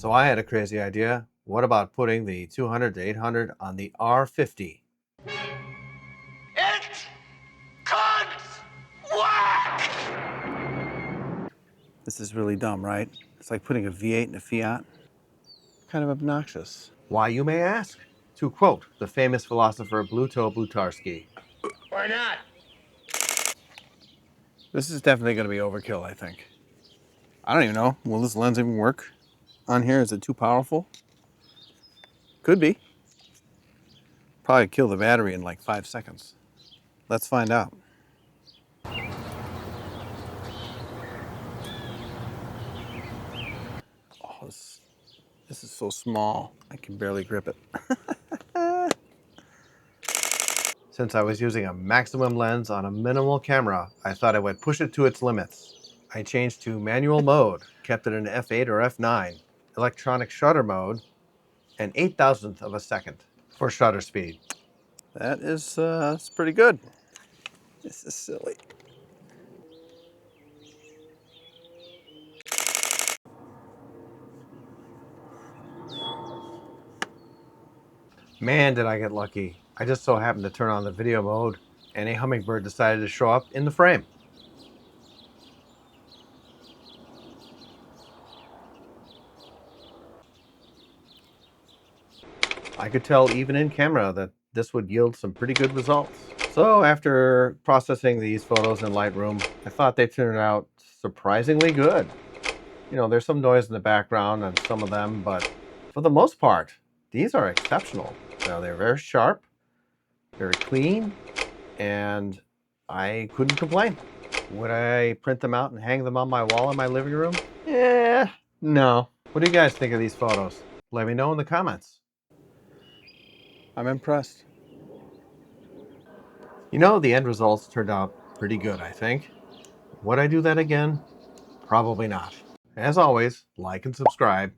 So I had a crazy idea. What about putting the 200 to 800 on the R50? It could work! This is really dumb, right? It's like putting a V8 in a Fiat. Kind of obnoxious. Why, you may ask? To quote the famous philosopher Bluto Blutarski. Why not? This is definitely going to be overkill, I think. I don't even know. Will this lens even work on here? Is it too powerful? Could be. Probably kill the battery in like 5 seconds. Let's find out. Oh, this is so small. I can barely grip it. Since I was using a maximum lens on a minimal camera, I thought I would push it to its limits. I changed to manual mode, kept it in f8 or f9, electronic shutter mode, and 8,000th of a second for shutter speed. That is that's pretty good. This is silly. Man, did I get lucky. I just so happened to turn on the video mode and a hummingbird decided to show up in the frame. I could tell even in camera that this would yield some pretty good results. So after processing these photos in Lightroom, I thought they turned out surprisingly good. You know, there's some noise in the background on some of them, but for the most part, these are exceptional. Now, they're very sharp, very clean, and I couldn't complain. Would I print them out and hang them on my wall in my living room? No. What do you guys think of these photos? Let me know in the comments. I'm impressed. You know, the end results turned out pretty good, I think. Would I do that again? Probably not. As always, like and subscribe.